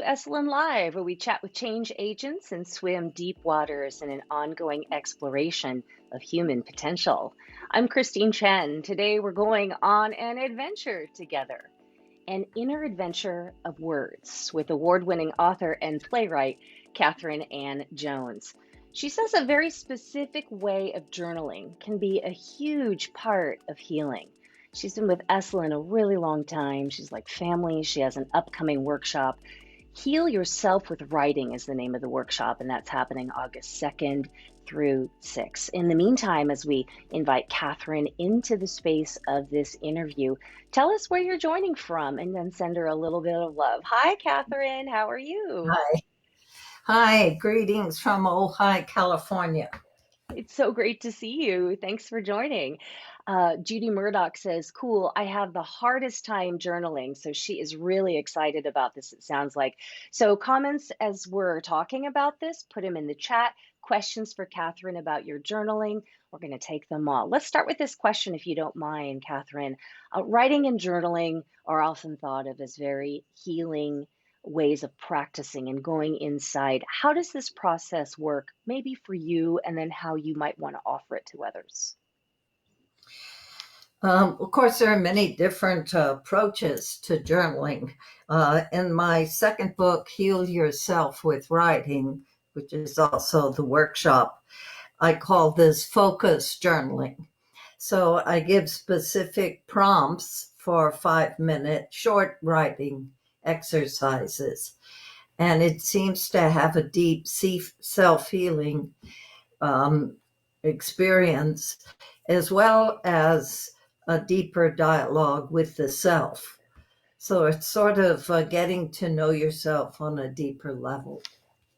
Esalen Live, where we chat with change agents and swim deep waters in an ongoing exploration of human potential. I'm Christine Chen. Today we're going on an adventure together, an inner adventure of words with award-winning author and playwright Catherine Ann Jones. She says a very specific way of journaling can be a huge part of healing. She's been with Esalen a really long time. She's like family. She has an upcoming workshop. Heal Yourself with Writing is the name of the workshop, and that's happening August 2nd through 6th. In the meantime, as we invite Catherine into the space of this interview, tell us where you're joining from and then send her a little bit of love. Hi, Catherine. How are you? Hi. Hi, greetings from Ojai, California. It's so great to see you. Thanks for joining. Judy Murdoch says, cool, I have the hardest time journaling. So she is really excited about this, it sounds like. So comments as we're talking about this, put them in the chat. Questions for Catherine about your journaling. We're going to take them all. Let's start with this question, if you don't mind, Catherine. Writing and journaling are often thought of as very healing ways of practicing and going inside. How does this process work, maybe for you, and then how you might want to offer it to others? Of course, there are many different approaches to journaling. In my second book, Heal Yourself with Writing, which is also the workshop, I call this focus journaling. So I give specific prompts for 5-minute short writing exercises. And it seems to have a deep self-healing experience, as well as a deeper dialogue with the self. So it's sort of getting to know yourself on a deeper level.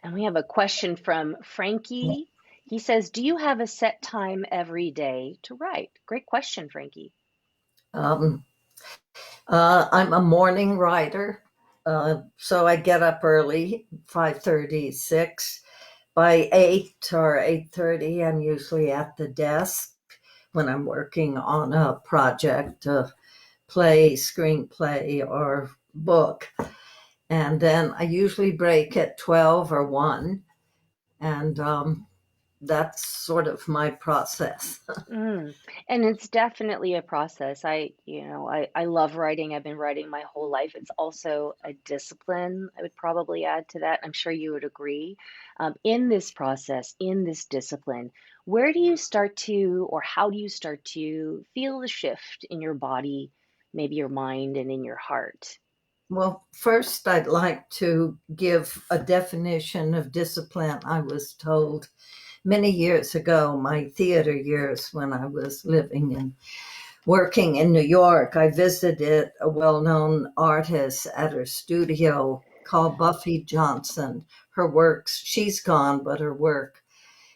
And we have a question from Frankie. He says, do you have a set time every day to write? Great question, Frankie. Um, I'm a morning writer, so I get up early, 5:30, 6. By 8 or 8:30, I'm usually at the desk when I'm working on a project, a play, screenplay, or book. And then I usually break at 12 or 1. And that's sort of my process. Mm. And it's definitely a process. I love writing. I've been writing my whole life. It's also a discipline, I would probably add to that. I'm sure you would agree. In this process, in this discipline, where do you start to, or how do you start to feel the shift in your body, maybe your mind, and in your heart? Well, first, I'd like to give a definition of discipline. I was told many years ago, my theater years, when I was living and working in New York, I visited a well-known artist at her studio called Buffy Johnson. Her works, she's gone, but her work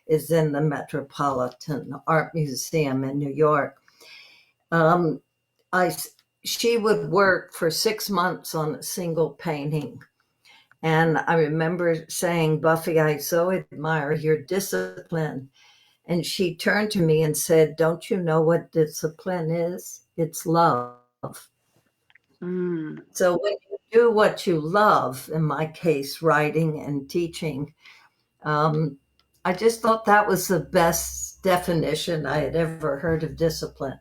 is in the Metropolitan Art Museum in New York. Um, I, she would work for 6 months on a single painting. And I remember saying, Buffy, I so admire your discipline. And she turned to me and said, don't you know what discipline is? It's love. Mm. So when you do what you love, in my case, writing and teaching, um, I just thought that was the best definition I had ever heard of discipline.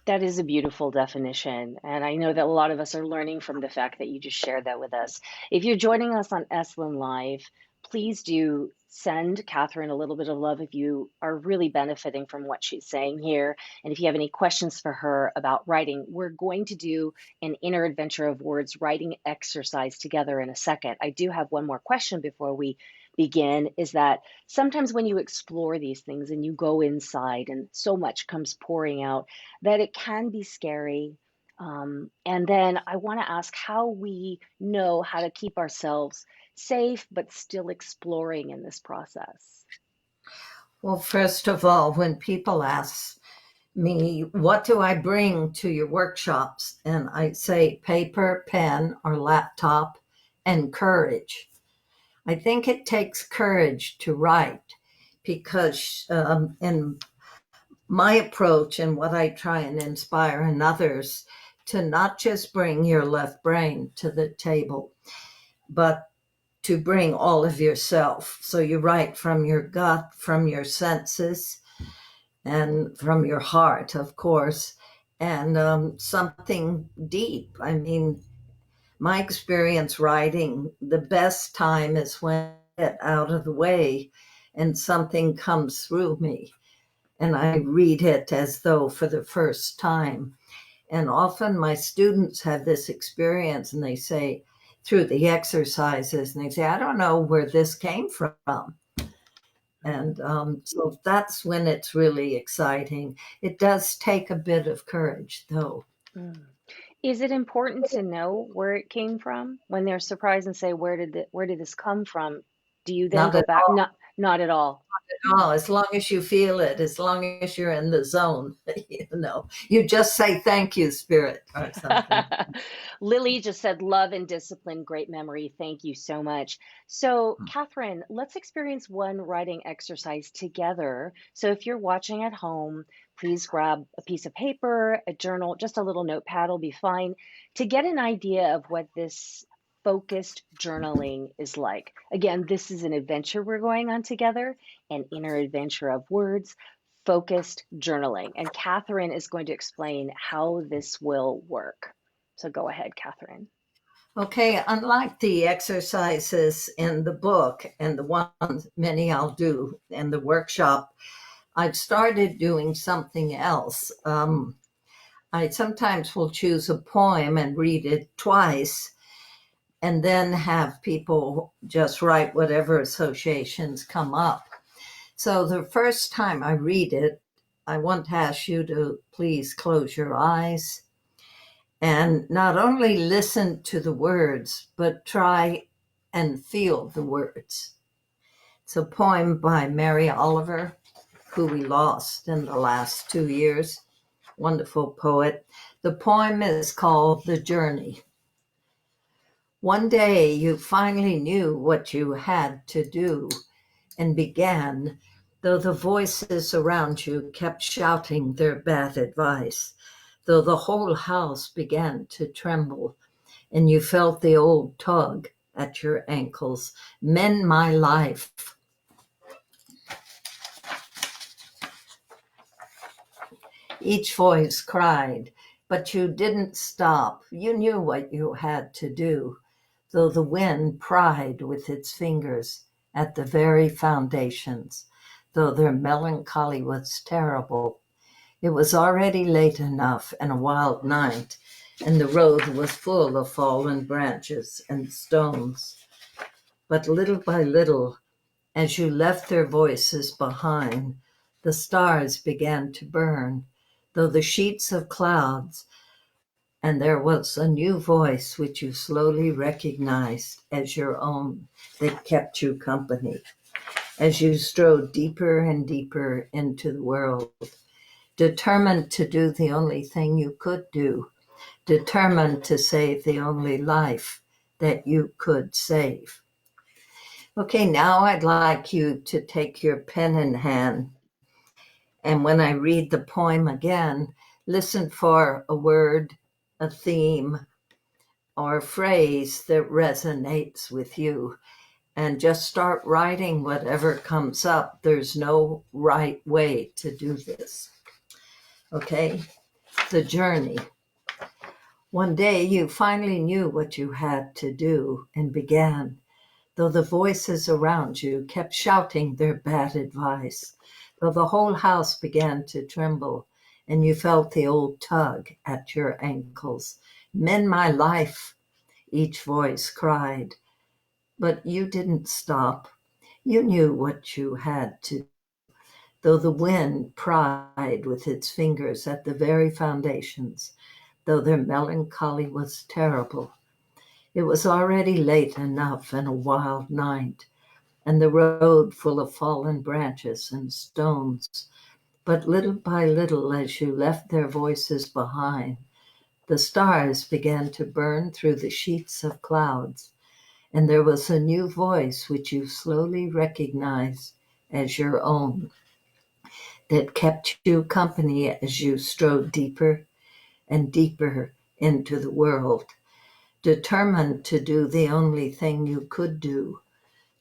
That is a beautiful definition. And I know that a lot of us are learning from the fact that you just shared that with us. If you're joining us on Esalen Live, please do send Catherine a little bit of love if you are really benefiting from what she's saying here. And if you have any questions for her about writing, we're going to do an inner adventure of words writing exercise together in a second. I do have one more question before we begin, is that sometimes when you explore these things and you go inside and so much comes pouring out, that it can be scary. And then I want to ask how we know how to keep ourselves safe, but still exploring in this process. Well, first of all, when people ask me, what do I bring to your workshops? And I say paper, pen, or laptop, and courage. I think it takes courage to write because in my approach and what I try and inspire in others to not just bring your left brain to the table. but to bring all of yourself. So you write from your gut, from your senses, and from your heart, of course, and something deep. I mean, my experience writing, the best time is when I get out of the way and something comes through me and I read it as though for the first time. And often my students have this experience and they say, through the exercises, and they say, I don't know where this came from. And so that's when it's really exciting. It does take a bit of courage, though. Mm. Is it important to know where it came from when they're surprised and say, where did this come from? Do you then Not go at back? Not at all. all. As long as you feel it, as long as you're in the zone, you just say thank you, spirit, or something. Lily just said, love and discipline, great memory. Thank you so much. So, Catherine, let's experience one writing exercise together. So, if you're watching at home, please grab a piece of paper, a journal, just a little notepad will be fine to get an idea of what this focused journaling is like. Again, this is an adventure we're going on together, an inner adventure of words, focused journaling. And Catherine is going to explain how this will work. So go ahead, Catherine. Okay, unlike the exercises in the book and the ones many I'll do in the workshop, I've started doing something else. I sometimes will choose a poem and read it twice and then have people just write whatever associations come up. So the first time I read it, I want to ask you to please close your eyes and not only listen to the words, but try and feel the words. It's a poem by Mary Oliver, who we lost in the last 2 years. Wonderful poet. The poem is called The Journey. One day you finally knew what you had to do and began, though the voices around you kept shouting their bad advice, though the whole house began to tremble, and you felt the old tug at your ankles. Mend my life. Each voice cried, but you didn't stop. You knew what you had to do, though the wind pried with its fingers at the very foundations, though their melancholy was terrible. It was already late enough and a wild night, and the road was full of fallen branches and stones. But little by little, as you left their voices behind, the stars began to burn, though the sheets of clouds, and there was a new voice which you slowly recognized as your own that kept you company as you strode deeper and deeper into the world, determined to do the only thing you could do, determined to save the only life that you could save. Okay, now I'd like you to take your pen in hand, and when I read the poem again, listen for a word, a theme, or a phrase that resonates with you, and just start writing whatever comes up. There's no right way to do this. Okay, the journey. One day you finally knew what you had to do and began, though the voices around you kept shouting their bad advice, though the whole house began to tremble, and you felt the old tug at your ankles. Mend my life, each voice cried, but you didn't stop. You knew what you had to, though the wind pried with its fingers at the very foundations, though their melancholy was terrible. It was already late enough and a wild night, and the road full of fallen branches and stones. But little by little, as you left their voices behind, the stars began to burn through the sheets of clouds, and there was a new voice which you slowly recognized as your own that kept you company as you strode deeper and deeper into the world, determined to do the only thing you could do,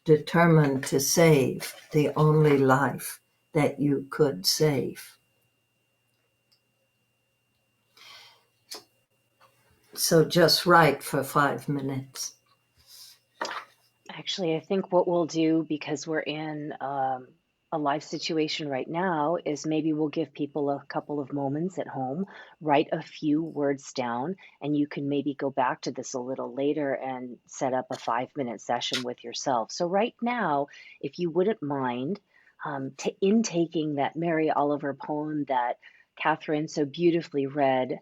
determined to save the only life that you could save. So just write for 5 minutes. Actually, I think what we'll do, because we're in a live situation right now, is maybe we'll give people a couple of moments at home, write a few words down, and you can maybe go back to this a little later and set up a 5 minute session with yourself. So, right now, if you wouldn't mind intaking that Mary Oliver poem that Catherine so beautifully read,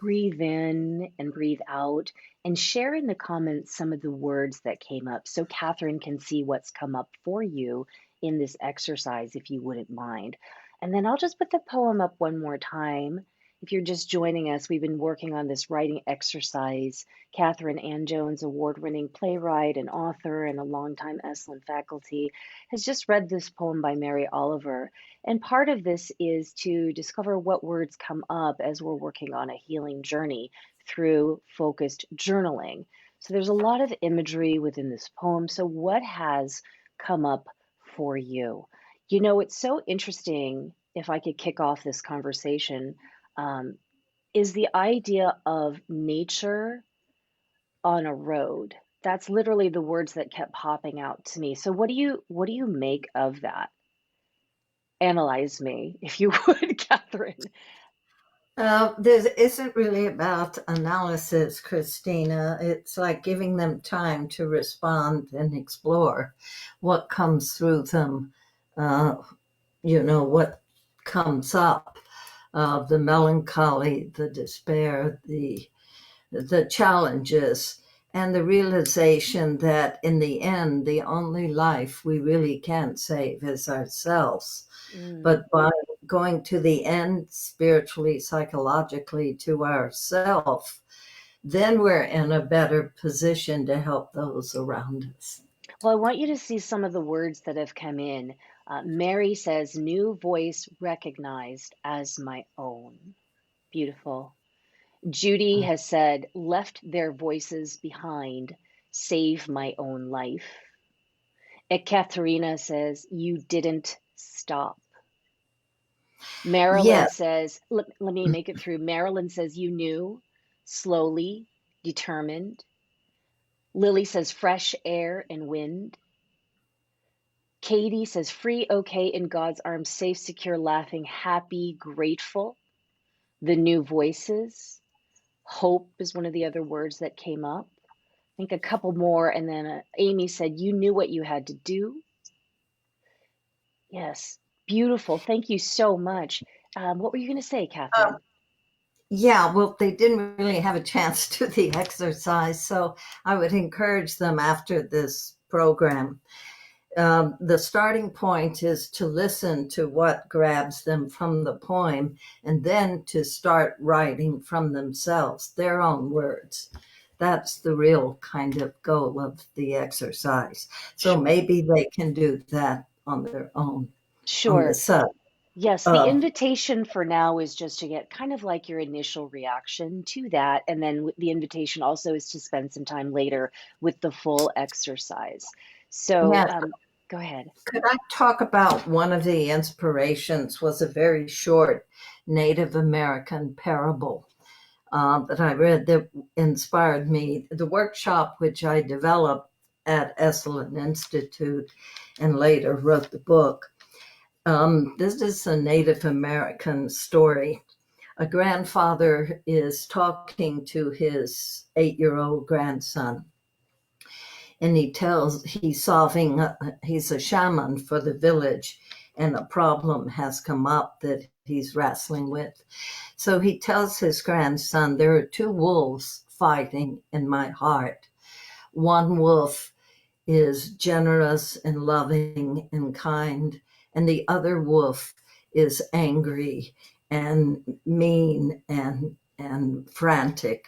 breathe in and breathe out and share in the comments some of the words that came up so Catherine can see what's come up for you in this exercise, if you wouldn't mind. And then I'll just put the poem up one more time. If you're just joining us, we've been working on this writing exercise. Catherine Ann Jones, award winning playwright and author and a longtime Esalen faculty, has just read this poem by Mary Oliver. And part of this is to discover what words come up as we're working on a healing journey through focused journaling. So there's a lot of imagery within this poem. So, what has come up for you? You know, it's so interesting. If I could kick off this conversation, um, is the idea of nature on a road. That's literally the words that kept popping out to me. So, what do you make of that? Analyze me, if you would, Catherine. This isn't really about analysis, Christina. It's like giving them time to respond and explore what comes through them, uh, what comes up, the melancholy, the despair, the challenges, and the realization that in the end, the only life we really can save is ourselves. Mm. But by going to the end spiritually, psychologically to ourself, then we're in a better position to help those around us. Well, I want you to see some of the words that have come in. Mary says, new voice recognized as my own. Beautiful. Judy has said, left their voices behind, save my own life. Ekaterina says, you didn't stop. Marilyn Yes, says, let me make it through. Marilyn says, you knew, slowly, determined. Lily says, fresh air and wind. Katie says, free, okay, in God's arms, safe, secure, laughing, happy, grateful. The new voices. Hope is one of the other words that came up. I think a couple more. And then Amy said, you knew what you had to do. Yes, beautiful. Thank you so much. What were you going to say, Catherine? yeah, well, they didn't really have a chance to do the exercise, so I would encourage them after this program. The starting point is to listen to what grabs them from the poem and then to start writing from themselves, their own words. That's the real kind of goal of the exercise. So maybe they can do that on their own on the Sure. sub. Yes, the Uh, invitation for now is just to get kind of like your initial reaction to that. And then the invitation also is to spend some time later with the full exercise. So yeah, go ahead. could I talk about one of the inspirations was a very short Native American parable that I read that inspired me. The workshop which I developed at Esalen Institute and later wrote the book. This is a Native American story. A grandfather is talking to his 8-year-old grandson, and he's solving, he's a shaman for the village, and a problem has come up that he's wrestling with. So he tells his grandson, there are two wolves fighting in my heart. One wolf is generous and loving and kind, and the other wolf is angry and mean and frantic.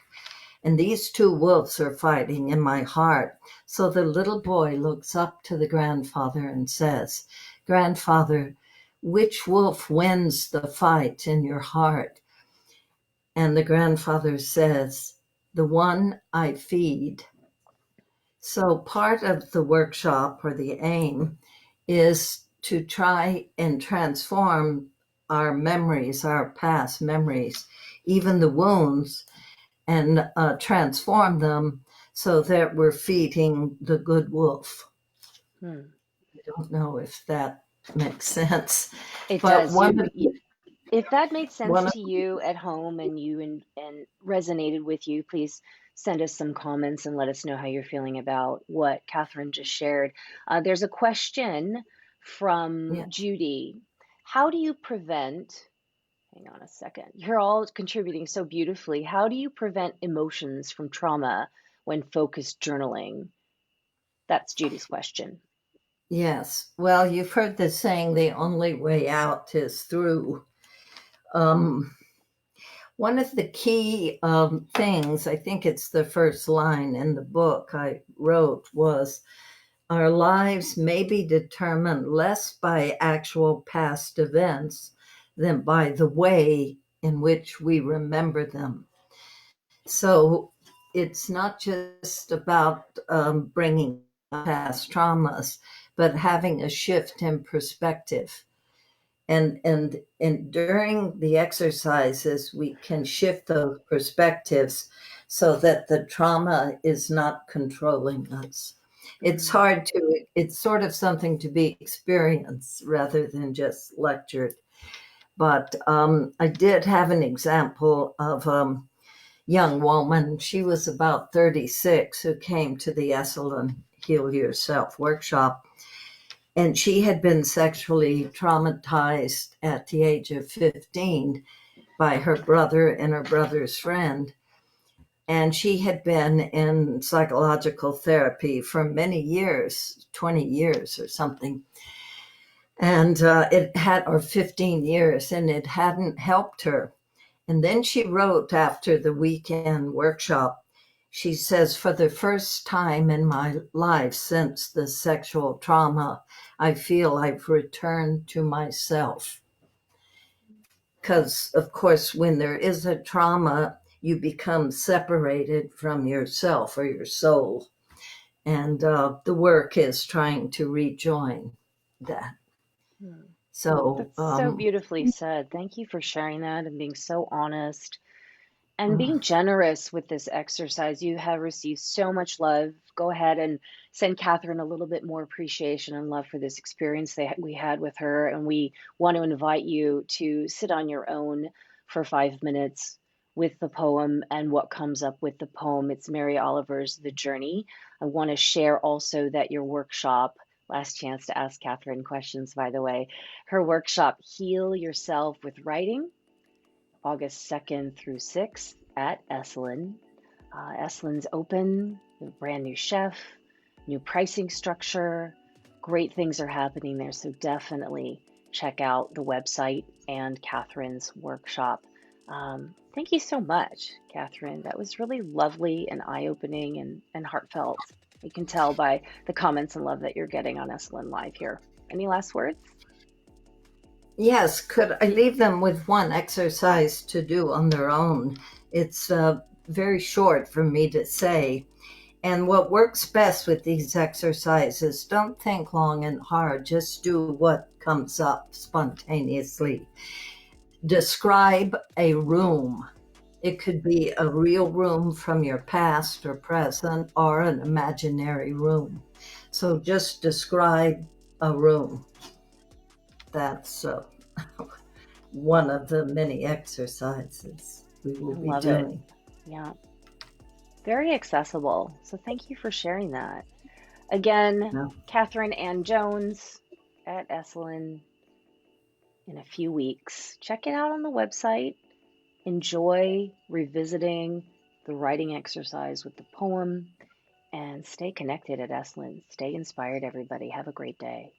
And these two wolves are fighting in my heart. So the little boy looks up to the grandfather and says, Grandfather, which wolf wins the fight in your heart? And the grandfather says, the one I feed. So part of the workshop or the aim is to try and transform our memories, our past memories, even the wounds, and transform them so that we're feeding the good wolf. Hmm. I don't know if that makes sense, It but does. one of If that made sense one of to you at home and and resonated with you, please send us some comments and let us know how you're feeling about what Catherine just shared. There's a question from yeah Judy. How do you prevent, hang on a second, you're all contributing so beautifully. How do you prevent emotions from trauma when focused journaling? That's Judy's question. yes. Well, you've heard the saying, "The only way out is through." Um, One of the key things, I think it's the first line in the book I wrote, was our lives may be determined less by actual past events than by the way in which we remember them. So it's not just about bringing past traumas, but having a shift in perspective. And during the exercises we can shift those perspectives so that the trauma is not controlling us. Mm, It's sort of something to be experienced rather than just lectured. But I did have an example of a young woman. She was about 36, who came to the Esalen Heal Yourself workshop, and she had been sexually traumatized at the age of 15 by her brother and her brother's friend. And she had been in psychological therapy for many years, 20 years or something. And it had, or 15 years, and it hadn't helped her. And then she wrote after the weekend workshop, she says, "For the first time in my life since the sexual trauma, I feel I've returned to myself." Because, of course, when there is a trauma, you become separated from yourself or your soul. And the work is trying to rejoin that. mm. So, That's so beautifully said. Thank you for sharing that and being so honest and mm, being generous with this exercise. You have received so much love. Go ahead and send Catherine a little bit more appreciation and love for this experience we had with her. And we want to invite you to sit on your own for 5 minutes with the poem and what comes up with the poem. It's Mary Oliver's The Journey. I want to share also that your workshop, last chance to ask Catherine questions, by the way, her workshop, Heal Yourself with Writing, August 2nd through 6th at Esalen. Esalen's open, a brand new chef, new pricing structure. Great things are happening there, so definitely check out the website and Catherine's workshop. Thank you so much, Catherine. That was really lovely and eye-opening and heartfelt. You can tell by the comments and love that you're getting on Esalen Live here. Any last words? yes, could I leave them with one exercise to do on their own? It's very short for me to say. And what works best with these exercises, don't think long and hard, just do what comes up spontaneously. Describe a room. It could be a real room from your past or present, or an imaginary room. So just describe a room. That's one of the many exercises we will I be love it. doing. Yeah, very accessible. So thank you for sharing that. Again, No. Catherine Ann Jones at Esalen in a few weeks. Check it out on the website. Enjoy revisiting the writing exercise with the poem and stay connected at Esalen. Stay inspired, everybody. Have a great day.